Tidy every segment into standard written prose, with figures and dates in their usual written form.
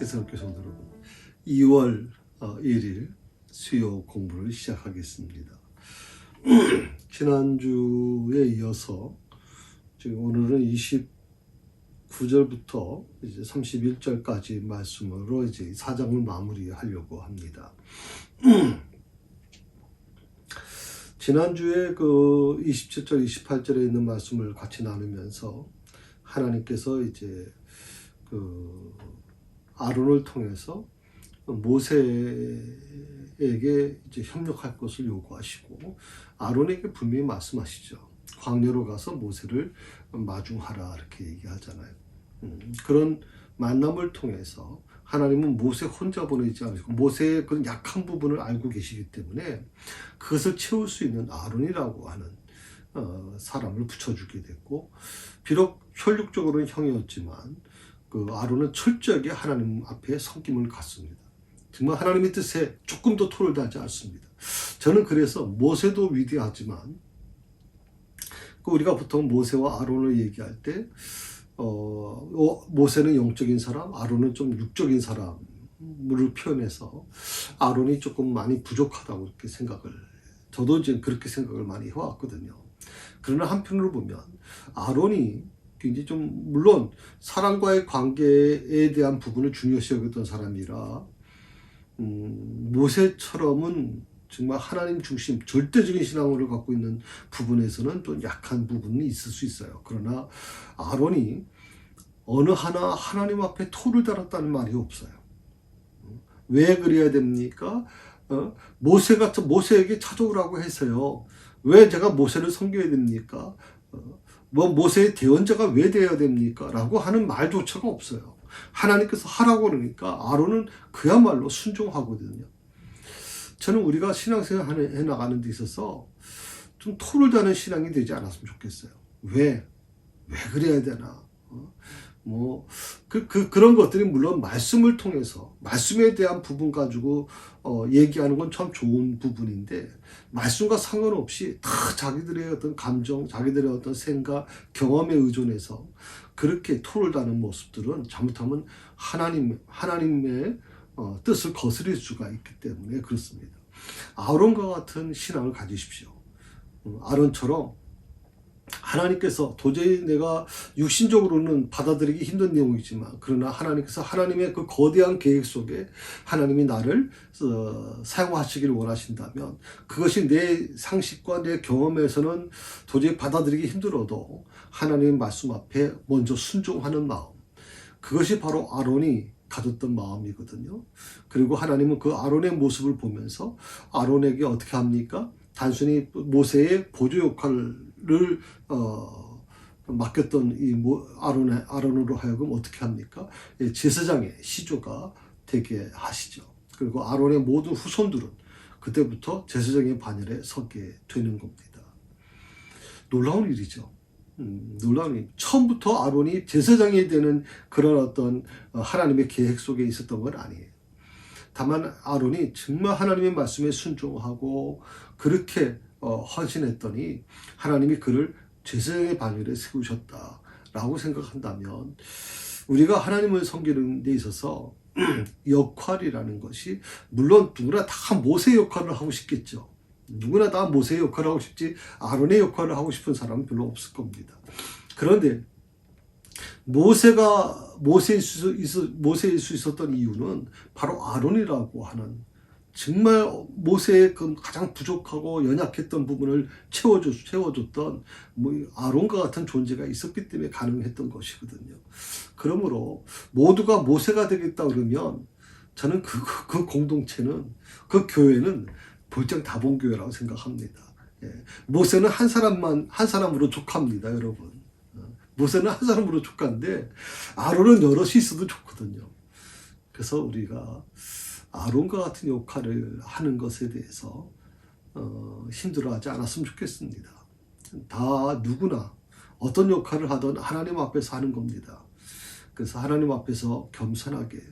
사랑하는 성도 여러분, 2월 1일 수요 공부를 시작하겠습니다. 지난주에 이어서 지금 오늘은 29절부터 이제 31절까지 말씀으로 이제 4장을 마무리하려고 합니다. 지난주에 그 27절, 28절에 있는 말씀을 같이 나누면서 하나님께서 이제 그 아론을 통해서 모세에게 이제 협력할 것을 요구하시고 아론에게 분명히 말씀하시죠. 광야로 가서 모세를 마중하라 이렇게 얘기하잖아요. 그런 만남을 통해서 하나님은 모세 혼자 보내지 않으시고 모세의 그런 약한 부분을 알고 계시기 때문에 그것을 채울 수 있는 아론이라고 하는 사람을 붙여주게 됐고, 비록 혈육적으로는 형이었지만 그 아론은 철저하게 하나님 앞에 섬김을 갖습니다. 정말 하나님의 뜻에 조금 더 토를 다하지 않습니다. 저는 그래서 모세도 위대하지만 우리가 보통 모세와 아론을 얘기할 때 모세는 영적인 사람, 아론은 좀 육적인 사람을 표현해서 아론이 조금 많이 부족하다고 이렇게 저도 이제 그렇게 생각을 많이 해왔거든요. 그러나 한편으로 보면 아론이 굉장히 좀 물론 사람과의 관계에 대한 부분을 중요시 여겼던 사람이라 모세처럼은 정말 하나님 중심 절대적인 신앙을 갖고 있는 부분에서는 또 약한 부분이 있을 수 있어요. 그러나 아론이 어느 하나 하나님 앞에 토를 달았다는 말이 없어요. 왜 그래야 됩니까? 모세에게 찾아오라고 해서요. 왜 제가 모세를 섬겨야 됩니까? 모세의 대언자가 왜 되어야 됩니까? 라고 하는 말조차가 없어요. 하나님께서 하라고 그러니까 아론은 그야말로 순종하거든요. 저는 우리가 신앙생활 해나가는 데 있어서 좀 토를 다는 신앙이 되지 않았으면 좋겠어요. 왜 그래야 되나? 그런 것들이 물론 말씀을 통해서 말씀에 대한 부분 가지고 얘기하는 건 참 좋은 부분인데, 말씀과 상관없이 다 자기들의 어떤 감정, 자기들의 어떤 생각, 경험에 의존해서 그렇게 토를 다는 모습들은 잘못하면 하나님의 뜻을 거스릴 수가 있기 때문에 그렇습니다. 아론과 같은 신앙을 가지십시오. 아론처럼 하나님께서 도저히 내가 육신적으로는 받아들이기 힘든 내용이지만, 그러나 하나님께서 하나님의 그 거대한 계획 속에 하나님이 나를 사용하시기를 원하신다면 그것이 내 상식과 내 경험에서는 도저히 받아들이기 힘들어도 하나님의 말씀 앞에 먼저 순종하는 마음, 그것이 바로 아론이 가졌던 마음이거든요. 그리고 하나님은 그 아론의 모습을 보면서 아론에게 어떻게 합니까? 단순히 모세의 보조 역할을 맡겼던 이 아론으로 하여금 어떻게 합니까? 제사장의 시조가 되게 하시죠. 그리고 아론의 모든 후손들은 그때부터 제사장의 반열에 서게 되는 겁니다. 놀라운 일이죠. 놀라운 일. 처음부터 아론이 제사장이 되는 그런 어떤 하나님의 계획 속에 있었던 건 아니에요. 다만 아론이 정말 하나님의 말씀에 순종하고 그렇게 헌신했더니 하나님이 그를 제사장의 반열에 세우셨다라고 생각한다면, 우리가 하나님을 섬기는 데 있어서 역할이라는 것이, 물론 누구나 다 모세의 역할을 하고 싶겠죠. 누구나 다 모세의 역할을 하고 싶지 아론의 역할을 하고 싶은 사람은 별로 없을 겁니다. 그런데 모세일 수 있었던 이유는 바로 아론이라고 하는, 정말 모세의 그 가장 부족하고 연약했던 부분을 채워줬던 아론과 같은 존재가 있었기 때문에 가능했던 것이거든요. 그러므로 모두가 모세가 되겠다 그러면 저는 그 공동체는, 그 교회는 볼장 다본교회라고 생각합니다. 모세는 한 사람으로 족합니다, 여러분. 모세는 한 사람으로 족한데 아론은 여럿이 있어도 좋거든요. 그래서 우리가 아론과 같은 역할을 하는 것에 대해서 힘들어하지 않았으면 좋겠습니다. 다 누구나 어떤 역할을 하든 하나님 앞에서 하는 겁니다. 그래서 하나님 앞에서 겸손하게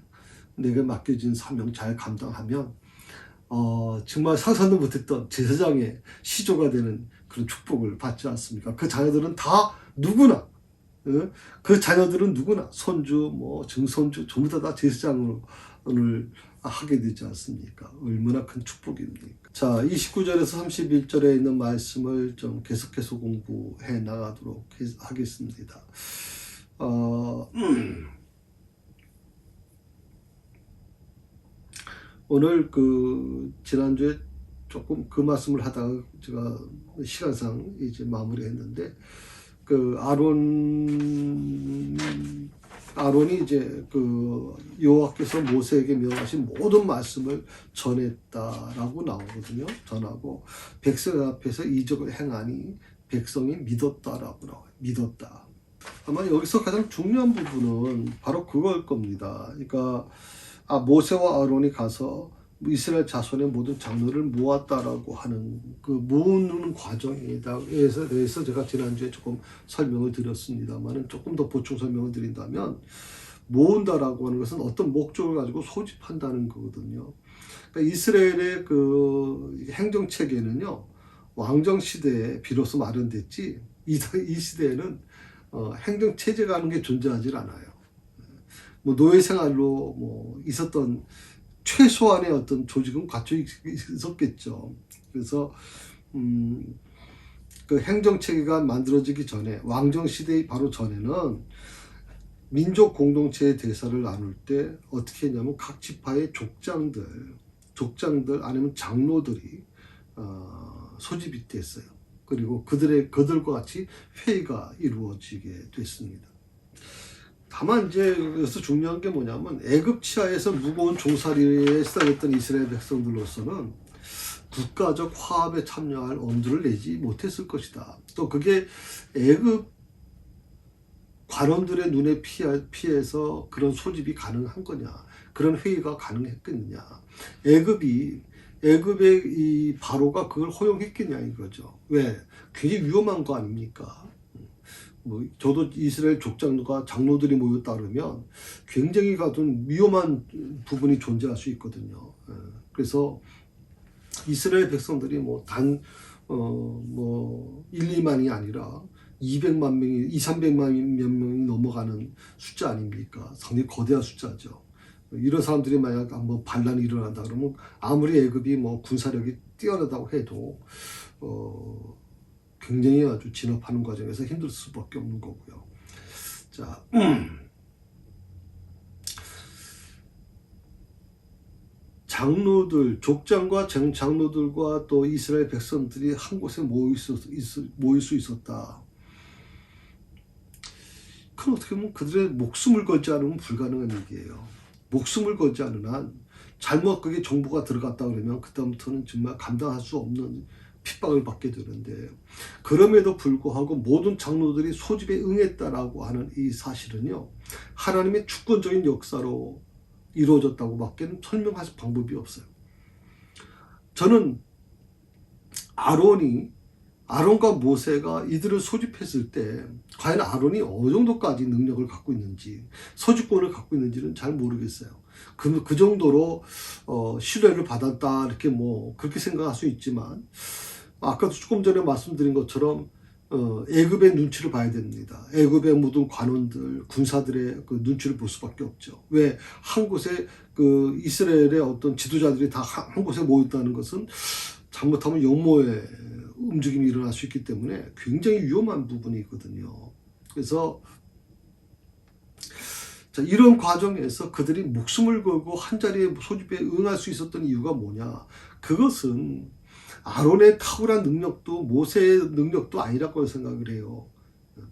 내게 맡겨진 사명 잘 감당하면 정말 상상도 못했던 제사장의 시조가 되는 그런 축복을 받지 않습니까? 그 자녀들은 다 누구나 어? 그 자녀들은 누구나 손주, 뭐 증손주 전부 다 제사장을 하게 되지 않습니까? 얼마나 큰 축복입니까? 자, 29절에서 31절에 있는 말씀을 좀 계속해서 공부해 나가도록 하겠습니다. 오늘 지난주에 조금 그 말씀을 하다가 제가 시간상 이제 마무리했는데, 아론이 이제 여호와께서 모세에게 명하신 모든 말씀을 전했다라고 나오거든요. 전하고 백성 앞에서 이적을 행하니 백성이 믿었다라고 나와요. 믿었다. 아마 여기서 가장 중요한 부분은 바로 그걸 겁니다. 그러니까 모세와 아론이 가서 이스라엘 자손의 모든 장로를 모았다라고 하는 그 모으는 과정에 대해서 제가 지난주에 조금 설명을 드렸습니다만, 조금 더 보충 설명을 드린다면, 모은다라고 하는 것은 어떤 목적을 가지고 소집한다는 거거든요. 그러니까 이스라엘의 행정 체계는요, 왕정 시대에 비로소 마련됐지, 이 시대에는 행정 체제가 하는 게 존재하지 않아요. 뭐 노예 생활로 있었던 최소한의 어떤 조직은 갖춰 있었겠죠. 그래서 그 행정 체계가 만들어지기 전에, 왕정 시대의 바로 전에는 민족 공동체의 대사를 나눌 때 어떻게 했냐면 각 지파의 족장들 아니면 장로들이 소집이 됐어요. 그리고 그들과 같이 회의가 이루어지게 됐습니다. 다만 이제 여기서 중요한 게 뭐냐면, 애굽 치하에서 무거운 종살이에 시달렸던 이스라엘 백성들로서는 국가적 화합에 참여할 엄두를 내지 못했을 것이다. 또 그게 애굽 관원들의 눈에 피해서 그런 소집이 가능한 거냐, 그런 회의가 가능했겠느냐, 애굽의 이 바로가 그걸 허용했겠냐 이거죠. 왜? 굉장히 위험한 거 아닙니까? 저도 이스라엘 족장과 장로들이 모였다 그러면 굉장히 위험한 부분이 존재할 수 있거든요. 그래서 이스라엘 백성들이 1, 2만이 아니라 200만 명이, 300만 명이 넘어가는 숫자 아닙니까? 상당히 거대한 숫자죠. 이런 사람들이 만약 한번 반란이 일어난다 그러면 아무리 애굽이 군사력이 뛰어나다고 해도 굉장히 아주 진압하는 과정에서 힘들 수밖에 없는 거고요. 자, 족장과 장로들과 또 이스라엘 백성들이 한 곳에 모일 수 있었다. 그건 어떻게 보면 그들의 목숨을 걸지 않으면 불가능한 얘기예요. 목숨을 걸지 않은 한, 잘못 그게 정보가 들어갔다 그러면 그다음부터는 정말 감당할 수 없는 핍박을 받게 되는데, 그럼에도 불구하고 모든 장로들이 소집에 응했다라고 하는 이 사실은요, 하나님의 주권적인 역사로 이루어졌다고 밖에는 설명할 방법이 없어요. 저는 아론과 모세가 이들을 소집했을 때 과연 아론이 어느 정도까지 능력을 갖고 있는지, 소집권을 갖고 있는지는 잘 모르겠어요. 그 정도로 신뢰를 받았다 이렇게 그렇게 생각할 수 있지만, 아까도 조금 전에 말씀드린 것처럼 애굽의 눈치를 봐야 됩니다. 애굽의 모든 관원들, 군사들의 그 눈치를 볼 수밖에 없죠. 왜? 한 곳에 이스라엘의 어떤 지도자들이 다 한 곳에 모였다는 것은 잘못하면 영모의 움직임이 일어날 수 있기 때문에 굉장히 위험한 부분이거든요. 그래서 이런 과정에서 그들이 목숨을 걸고 한자리에 소집에 응할 수 있었던 이유가 뭐냐? 그것은 아론의 탁월한 능력도 모세의 능력도 아니라고 생각을 해요.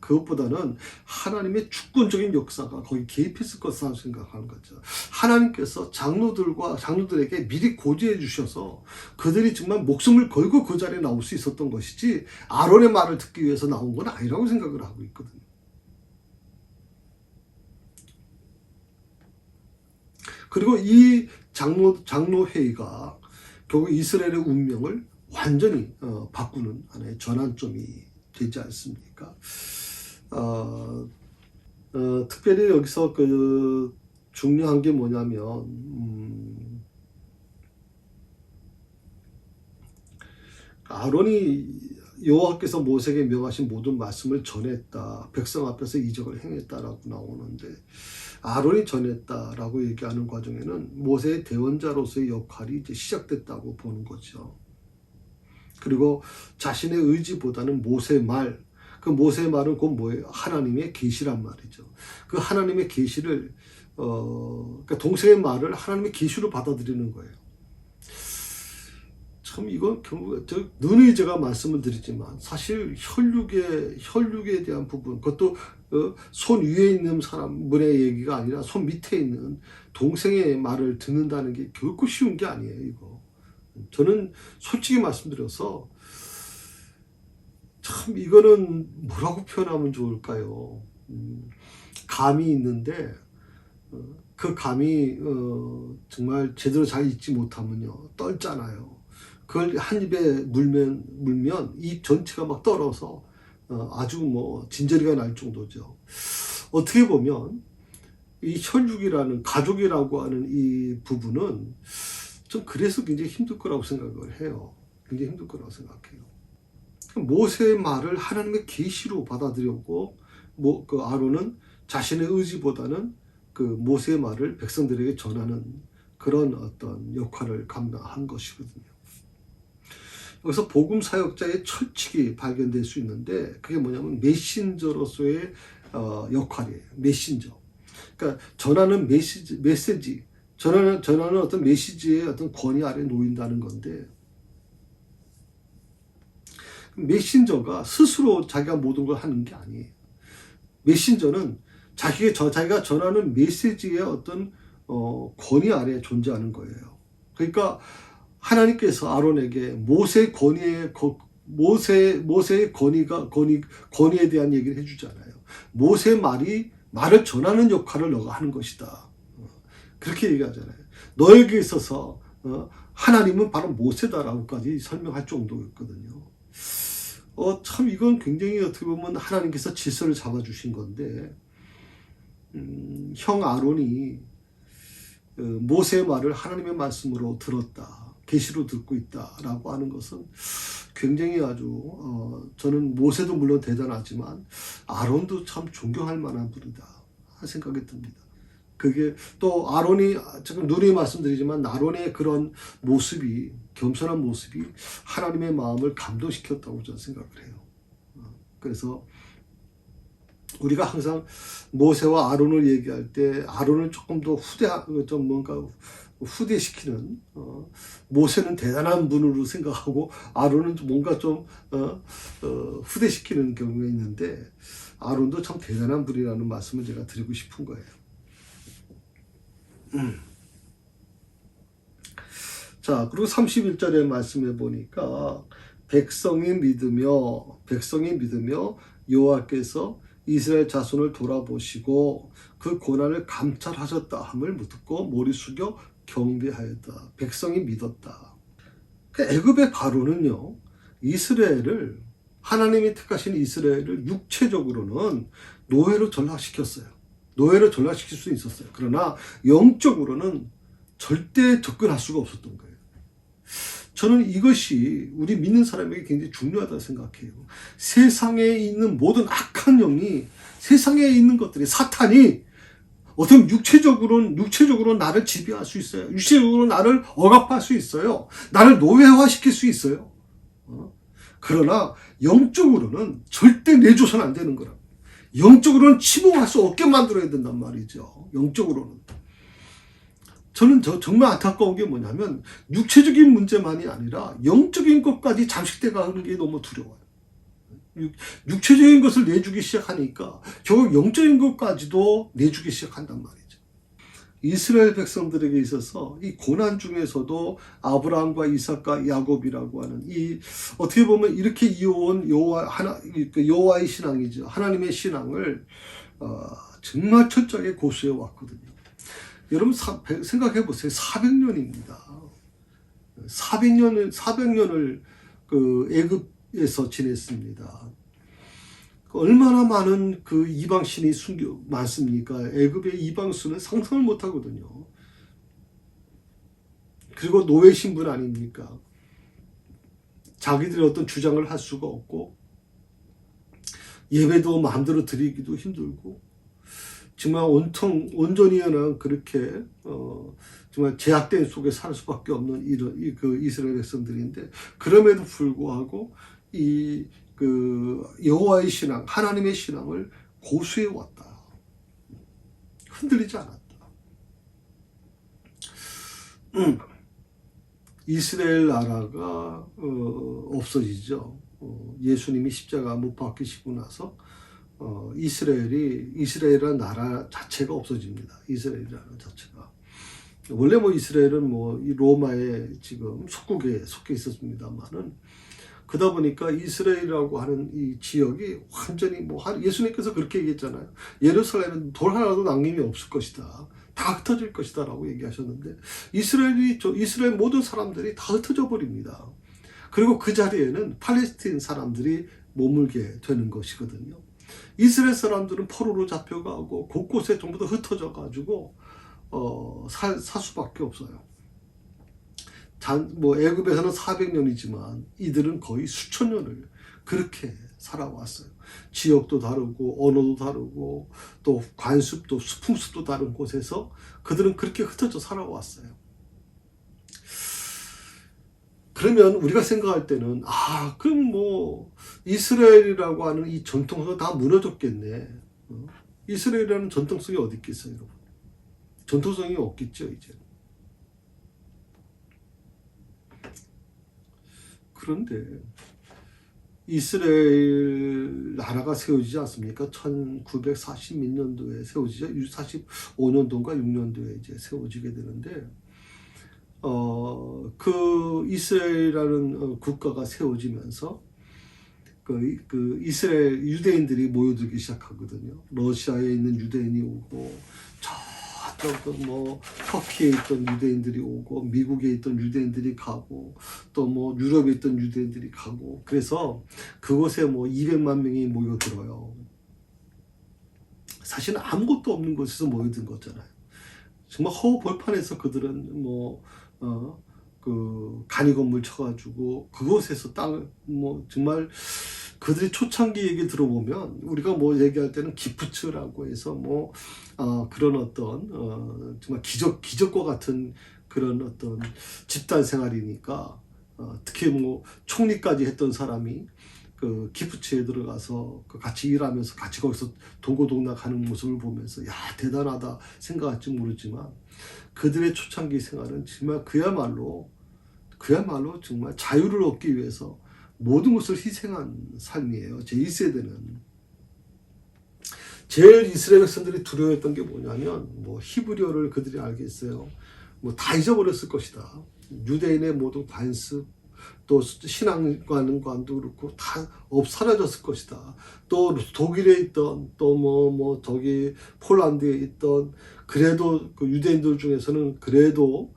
그것보다는 하나님의 주권적인 역사가 거기 개입했을 것이라고 생각하는 거죠. 하나님께서 장로들에게 미리 고지해 주셔서 그들이 정말 목숨을 걸고 그 자리에 나올 수 있었던 것이지, 아론의 말을 듣기 위해서 나온 건 아니라고 생각을 하고 있거든요. 그리고 이 장로회의가 결국 이스라엘의 운명을 완전히 바꾸는 하나의 전환점이 되지 않습니까? 특별히 여기서 중요한 게 뭐냐면, 아론이 여호와께서 모세에게 명하신 모든 말씀을 전했다. 백성 앞에서 이적을 행했다라고 나오는데 아론이 전했다라고 얘기하는 과정에는 모세의 대원자로서의 역할이 이제 시작됐다고 보는 거죠. 그리고 자신의 의지보다는 모세의 말, 그 모세의 말은 곧 뭐예요? 하나님의 계시란 말이죠. 그 하나님의 계시를 그러니까 동생의 말을 하나님의 계시로 받아들이는 거예요. 참 이건 결국 누누이 제가 말씀을 드리지만 사실 혈육에 대한 부분, 그것도 손 위에 있는 사람분의 얘기가 아니라 손 밑에 있는 동생의 말을 듣는다는 게 결코 쉬운 게 아니에요. 이거 저는 솔직히 말씀드려서 참 이거는 뭐라고 표현하면 좋을까요? 감이 있는데 그 감이 정말 제대로 잘 익지 못하면요 떨잖아요. 그걸 한 입에 물면 입 전체가 막 떨어서 아주 뭐 진저리가 날 정도죠. 어떻게 보면 이 혈육이라는 가족이라고 하는 이 부분은 좀 그래서 굉장히 힘들 거라고 생각을 해요. 굉장히 힘들 거라고 생각해요. 모세의 말을 하나님의 계시로 받아들였고 그 아론은 자신의 의지보다는 그 모세의 말을 백성들에게 전하는 그런 어떤 역할을 감당한 것이거든요. 여기서 복음 사역자의 철칙이 발견될 수 있는데 그게 뭐냐면 메신저로서의 역할이에요. 메신저. 그러니까 전하는 메시지, 전하는 어떤 메시지의 어떤 권위 아래 놓인다는 건데 메신저가 스스로 자기가 모든 걸 하는 게 아니에요. 메신저는 자기가 전하는 메시지의 어떤 권위 아래 존재하는 거예요. 그러니까 하나님께서 아론에게 모세의 권위에 대한 얘기를 해주잖아요. 모세의 말을 전하는 역할을 너가 하는 것이다. 그렇게 얘기하잖아요. 너에게 있어서 하나님은 바로 모세다라고까지 설명할 정도였거든요. 참 이건 굉장히 어떻게 보면 하나님께서 질서를 잡아주신 건데 형 아론이 모세의 말을 하나님의 말씀으로 들었다. 계시로 듣고 있다라고 하는 것은 굉장히 아주 저는 모세도 물론 대단하지만 아론도 참 존경할 만한 분이다 생각이 듭니다. 그게 또 아론이 지금 누누이 말씀드리지만 아론의 그런 모습이 겸손한 모습이 하나님의 마음을 감동시켰다고 저는 생각을 해요. 그래서 우리가 항상 모세와 아론을 얘기할 때 아론을 조금 더 후대시키는 모세는 대단한 분으로 생각하고 아론은 뭔가 좀 후대시키는 경우가 있는데 아론도 참 대단한 분이라는 말씀을 제가 드리고 싶은 거예요. 자, 그리고 31절의 말씀에 보니까 백성이 믿으며 여호와께서 이스라엘 자손을 돌아보시고 그 고난을 감찰하셨다 함을 듣고 머리 숙여 경배하였다. 백성이 믿었다. 애굽의 바로는요, 하나님이 택하신 이스라엘을 육체적으로는 노예로 전락시켰어요. 노예로 전락시킬 수 있었어요. 그러나 영적으로는 절대 접근할 수가 없었던 거예요. 저는 이것이 우리 믿는 사람에게 굉장히 중요하다고 생각해요. 세상에 있는 모든 악한 영이, 세상에 있는 것들이, 사탄이 어떤 육체적으로 나를 지배할 수 있어요. 육체적으로 나를 억압할 수 있어요. 나를 노예화시킬 수 있어요. 그러나 영적으로는 절대 내줘서는 안 되는 거라. 영적으로는 침공할 수 없게 만들어야 된단 말이죠. 영적으로는. 저는 정말 안타까운 게 뭐냐면 육체적인 문제만이 아니라 영적인 것까지 잠식돼 가는 게 너무 두려워요. 육체적인 것을 내주기 시작하니까 결국 영적인 것까지도 내주기 시작한단 말이죠. 이스라엘 백성들에게 있어서 이 고난 중에서도 아브라함과 이삭과 야곱이라고 하는 이 어떻게 보면 이렇게 이어온 여호와의 신앙이죠. 하나님의 신앙을 정말 철저하게 고수해 왔거든요. 여러분 생각해 보세요. 400년입니다. 400년을 그 애굽에서 지냈습니다. 얼마나 많은 그 이방신이 많습니까? 애굽의 이방수는 상상을 못 하거든요. 그리고 노예 신분 아닙니까? 자기들의 어떤 주장을 할 수가 없고 예배도 마음대로 드리기도 힘들고 정말 온전히 그렇게 정말 제약된 속에 살 수밖에 없는 그 이스라엘 백성들인데 그럼에도 불구하고 여호와의 신앙, 하나님의 신앙을 고수해 왔다. 흔들리지 않았다. 이스라엘 나라가 없어지죠. 예수님이 십자가 못 박히시고 나서 이스라엘이라는 나라 자체가 없어집니다. 이스라엘이라는 자체가 원래 이스라엘은 이 로마의 지금 속국에 속해 있었습니다만은 그러다 보니까 이스라엘이라고 하는 이 지역이 완전히 예수님께서 그렇게 얘기했잖아요. 예루살렘은 돌 하나도 남김이 없을 것이다. 다 흩어질 것이다 라고 얘기하셨는데 이스라엘 모든 사람들이 다 흩어져 버립니다. 그리고 그 자리에는 팔레스틴 사람들이 머물게 되는 것이거든요. 이스라엘 사람들은 포로로 잡혀가고 곳곳에 전부 다 흩어져 가지고 살 수밖에 없어요. 애굽에서는 400년이지만 이들은 거의 수천 년을 그렇게 살아왔어요. 지역도 다르고 언어도 다르고 또 관습도 풍습도 다른 곳에서 그들은 그렇게 흩어져 살아왔어요. 그러면 우리가 생각할 때는 그럼 이스라엘이라고 하는 이 전통성이 다 무너졌겠네. 이스라엘이라는 전통성이 어디 있겠어요, 여러분? 전통성이 없겠죠, 이제. 그런데 이스라엘 나라가 세워지지 않습니까? 1940 몇 년도에 세워지죠. 45년도인가 6년도에 이제 세워지게 되는데, 그 이스라엘이라는 국가가 세워지면서 그 이스라엘 유대인들이 모여들기 시작하거든요. 러시아에 있는 유대인이 오고 저쪽 터키에 있던 유대인들이 오고 미국에 있던 유대인들이 가고 또 유럽에 있던 유대인들이 가고 그래서 그곳에 200만 명이 모여들어요. 사실 아무것도 없는 곳에서 모여든 거잖아요. 정말 허허벌판에서 그들은 그 간이 건물 쳐가지고 그곳에서 정말 그들의 초창기 얘기 들어보면 우리가 얘기할 때는 기프츠라고 해서 그런 어떤 정말 기적과 같은 그런 어떤 집단 생활이니까 특히 총리까지 했던 사람이 그 기프츠에 들어가서 같이 일하면서 같이 거기서 동고동락하는 모습을 보면서 대단하다 생각할지 모르지만 그들의 초창기 생활은 정말 그야말로 정말 자유를 얻기 위해서 모든 것을 희생한 삶이에요. 제1세대는. 제일 이스라엘 백성들이 두려워했던 게 뭐냐면 히브리어를 그들이 알겠어요. 다 잊어버렸을 것이다. 유대인의 모든 관습 또 신앙관도 그렇고 다 사라졌을 것이다. 또 독일에 있던 또 저기 폴란드에 있던 그래도 그 유대인들 중에서는 그래도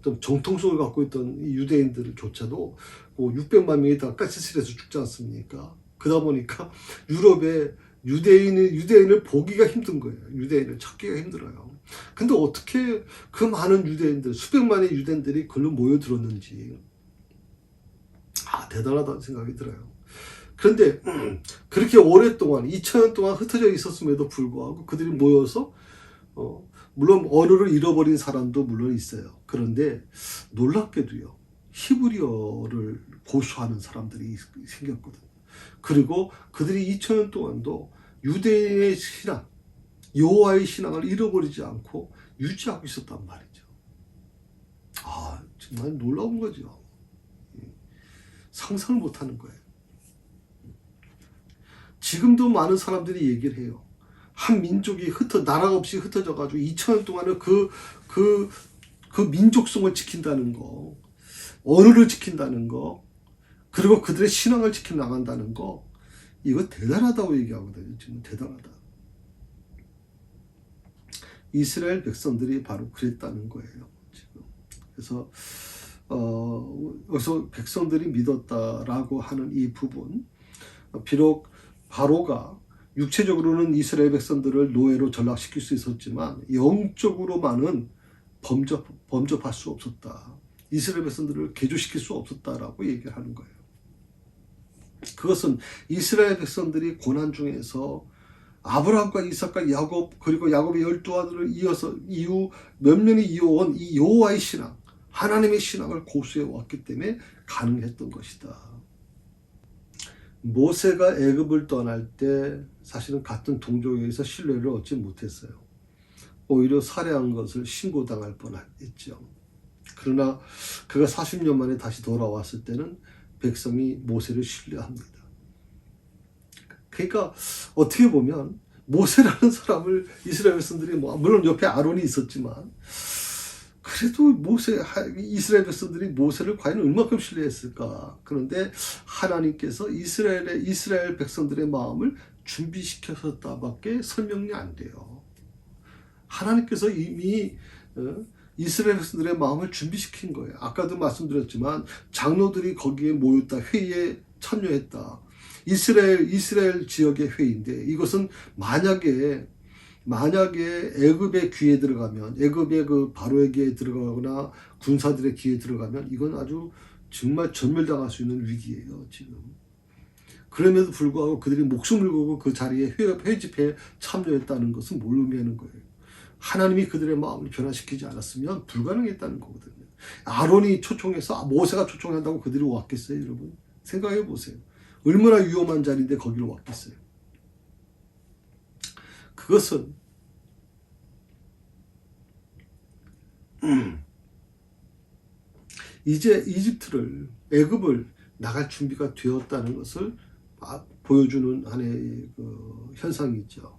좀 정통성을 갖고 있던 이 유대인들조차도 600만 명이 다 가스실에서 죽지 않습니까? 그러다 보니까 유럽에 유대인을 보기가 힘든 거예요. 유대인을 찾기가 힘들어요. 근데 어떻게 그 많은 유대인들, 수백만의 유대인들이 글로 모여들었는지 대단하다는 생각이 들어요. 그런데 그렇게 오랫동안 2000년 동안 흩어져 있었음에도 불구하고 그들이 모여서 물론 언어를 잃어버린 사람도 물론 있어요. 그런데 놀랍게도요. 히브리어를 고수하는 사람들이 생겼거든요. 그리고 그들이 2000년 동안도 유대인의 신앙, 여호와의 신앙을 잃어버리지 않고 유지하고 있었단 말이죠. 정말 놀라운 거죠. 상상을 못하는 거예요. 지금도 많은 사람들이 얘기를 해요. 한 민족이 나라가 없이 흩어져가지고 2000년 동안은 그 민족성을 지킨다는 거, 언어를 지킨다는 거, 그리고 그들의 신앙을 지켜나간다는 거, 이거 대단하다고 얘기하거든요. 지금 대단하다. 이스라엘 백성들이 바로 그랬다는 거예요. 지금. 그래서 여기서 백성들이 믿었다라고 하는 이 부분, 비록 바로가 육체적으로는 이스라엘 백성들을 노예로 전락시킬 수 있었지만 영적으로만은 범접할 수 없었다. 이스라엘 백성들을 개조시킬 수 없었다라고 얘기를 하는 거예요. 그것은 이스라엘 백성들이 고난 중에서 아브라함과 이삭과 야곱 그리고 야곱의 12아들을 이어서 이후 몇 년이 이어온 이 여호와의 신앙, 하나님의 신앙을 고수해 왔기 때문에 가능했던 것이다. 모세가 애굽을 떠날 때 사실은 같은 동족에서 신뢰를 얻지 못했어요. 오히려 살해한 것을 신고당할 뻔했죠. 그러나 그가 40년 만에 다시 돌아왔을 때는 백성이 모세를 신뢰합니다. 그러니까 어떻게 보면 모세라는 사람을 이스라엘 백성들이 물론 옆에 아론이 있었지만 그래도 이스라엘 백성들이 모세를 과연 얼마큼 신뢰했을까? 그런데 하나님께서 이스라엘 백성들의 마음을 준비시켰다밖에 설명이 안 돼요. 하나님께서 이미 이스라엘 백성들의 마음을 준비시킨 거예요. 아까도 말씀드렸지만 장로들이 거기에 모였다, 회의에 참여했다. 이스라엘 지역의 회의인데 이것은 만약에 애굽의 귀에 들어가면, 애굽의 그 바로의 귀에 들어가거나 군사들의 귀에 들어가면 이건 아주 정말 전멸당할 수 있는 위기예요, 지금. 그럼에도 불구하고 그들이 목숨을 걸고 그 자리에 회집에 참여했다는 것은 뭘 의미하는 거예요? 하나님이 그들의 마음을 변화시키지 않았으면 불가능했다는 거거든요. 아론이 초청해서 모세가 초청한다고 그들이 왔겠어요, 여러분? 생각해 보세요. 얼마나 위험한 자리인데 거기로 왔겠어요. 그것은 이제 애굽을 나갈 준비가 되었다는 것을 보여주는 하나의 그 현상이죠.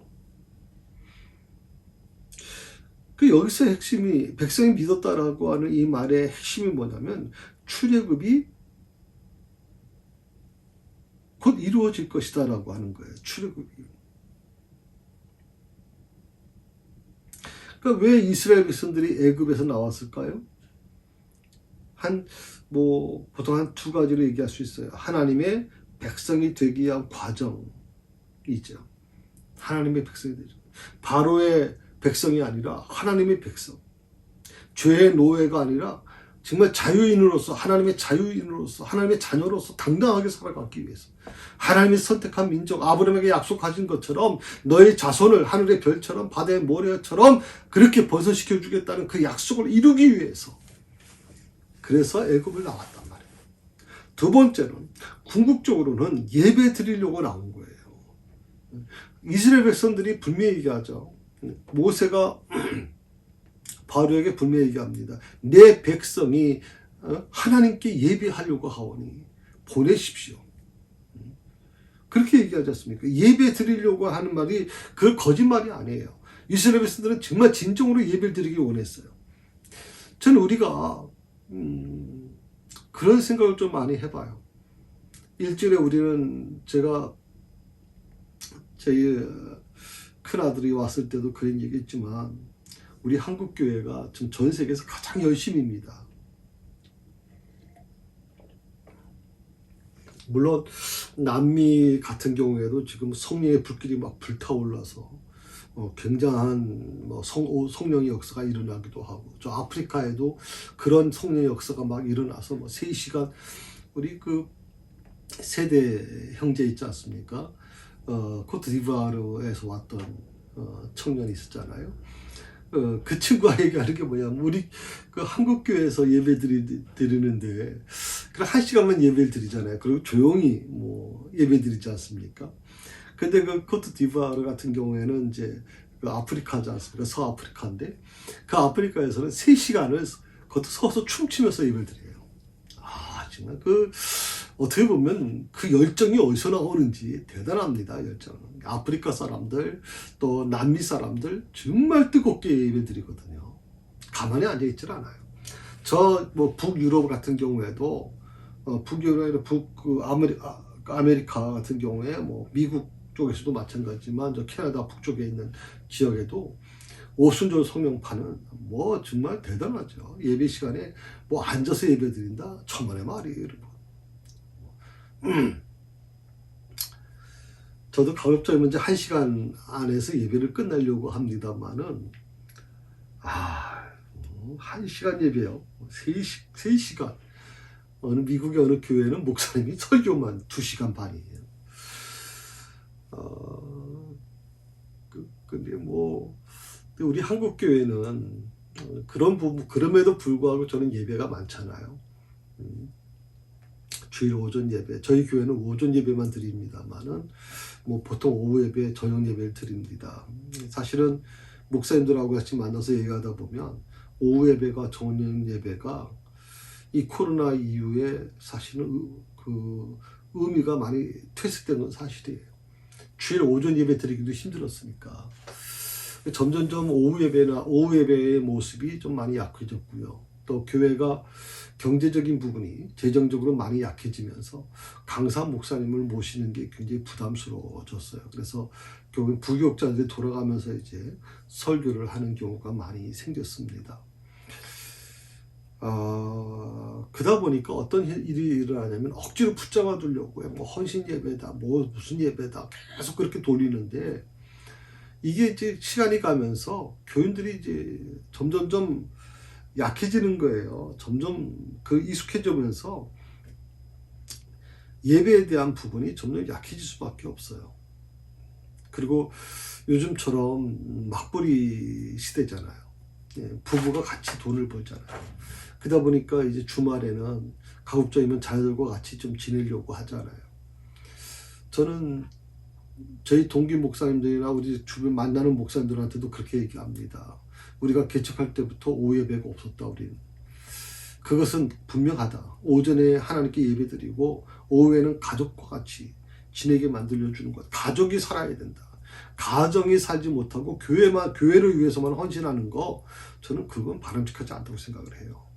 여기서 핵심이 백성이 믿었다라고 하는 이 말의 핵심이 뭐냐면 출애굽이 곧 이루어질 것이다라고 하는 거예요. 출애굽이. 그러니까 왜 이스라엘 백성들이 애굽에서 나왔을까요? 보통 한 두 가지로 얘기할 수 있어요. 하나님의 백성이 되기 위한 과정이죠. 하나님의 백성이 되죠. 바로의 백성이 아니라 하나님의 백성. 죄의 노예가 아니라 정말 자유인으로서, 하나님의 자유인으로서, 하나님의 자녀로서 당당하게 살아가기 위해서 하나님이 선택한 민족, 아브라함에게 약속하신 것처럼 너의 자손을 하늘의 별처럼 바다의 모래처럼 그렇게 번성시켜 주겠다는 그 약속을 이루기 위해서, 그래서 애굽을 나왔단 말이에요. 두 번째는 궁극적으로는 예배 드리려고 나온 거예요. 이스라엘 백성들이 분명히 얘기하죠. 모세가 바로에게 분명히 얘기합니다. 내 백성이 하나님께 예배하려고 하오니 보내십시오. 그렇게 얘기하지 않습니까? 예배 드리려고 하는 말이 그 거짓말이 아니에요. 이스라엘 백성들은 정말 진정으로 예배를 드리기 원했어요. 저는 우리가 그런 생각을 좀 많이 해봐요. 일주일에 우리는 제가 저희 큰아들이 왔을 때도 그런 얘기했지만 우리 한국교회가 지금 전 세계에서 가장 열심입니다. 물론 남미 같은 경우에도 지금 성령의 불길이 막 불타올라서 굉장한 성령의 역사가 일어나기도 하고, 저 아프리카에도 그런 성령의 역사가 막 일어나서 3시간 우리 그 세대 형제 있지 않습니까? 코트디부아르에서 왔던 청년이 있었잖아요. 그 친구가 얘기하는 게 뭐냐면 우리 그 한국교회에서 예배 드리는데 그 1시간만 예배를 드리잖아요. 그리고 조용히 예배 드리지 않습니까? 근데 그 코트디부아르 같은 경우에는 이제 그 아프리카지 않습니까? 서아프리카인데 그 아프리카에서는 3시간을 그것도 서서 춤추면서 예배를 드려요. 정말 어떻게 보면 그 열정이 어디서 나오는지 대단합니다. 열정은. 아프리카 사람들 또 남미 사람들 정말 뜨겁게 예배드리거든요. 가만히 앉아있질 않아요. 북유럽 같은 경우에도 북유럽 아메리카 같은 경우에 미국 쪽에서도 마찬가지지만 저 캐나다 북쪽에 있는 지역에도 오순절 성명파는 정말 대단하죠. 예배 시간에 앉아서 예배 드린다? 천만의 말이에요, 여러분. 저도 가급적이면 이제 1시간 안에서 예배를 끝내려고 합니다만은 1시간 예배요. 3시간. 미국의 어느 교회는 목사님이 설교만 2시간 반이에요. 근데 우리 한국 교회는 그런 부분, 그럼에도 불구하고 저는 예배가 많잖아요. 주일 오전 예배, 저희 교회는 오전 예배만 드립니다만은 보통 오후 예배, 저녁 예배를 드립니다. 사실은 목사님들하고 같이 만나서 얘기하다 보면 오후 예배가 저녁 예배가 이 코로나 이후에 사실은 그 의미가 많이 퇴색된 건 사실이에요. 주일 오전 예배 드리기도 힘들었으니까. 점점점 오후 예배의 모습이 좀 많이 약해졌고요. 또 교회가 경제적인 부분이 재정적으로 많이 약해지면서 강사 목사님을 모시는 게 굉장히 부담스러워졌어요. 그래서 결국 부교육자들이 돌아가면서 이제 설교를 하는 경우가 많이 생겼습니다. 그러다 보니까 어떤 일이 일어나냐면 억지로 붙잡아 두려고 헌신 예배다, 무슨 예배다 계속 그렇게 돌리는데 이게 이제 시간이 가면서 교인들이 이제 점점점 약해지는 거예요. 점점 익숙해지면서 예배에 대한 부분이 점점 약해질 수밖에 없어요. 그리고 요즘처럼 맞벌이 시대잖아요. 부부가 같이 돈을 벌잖아요. 그러다 보니까 이제 주말에는 가급적이면 자녀들과 같이 좀 지내려고 하잖아요. 저는 저희 동기 목사님들이나 우리 주변 만나는 목사님들한테도 그렇게 얘기합니다. 우리가 개척할 때부터 오후 예배가 없었다, 우리는. 그것은 분명하다. 오전에 하나님께 예배드리고 오후에는 가족과 같이 지내게 만들어주는 것. 가족이 살아야 된다. 가정이 살지 못하고 교회를 위해서만 헌신하는 거, 저는 그건 바람직하지 않다고 생각을 해요.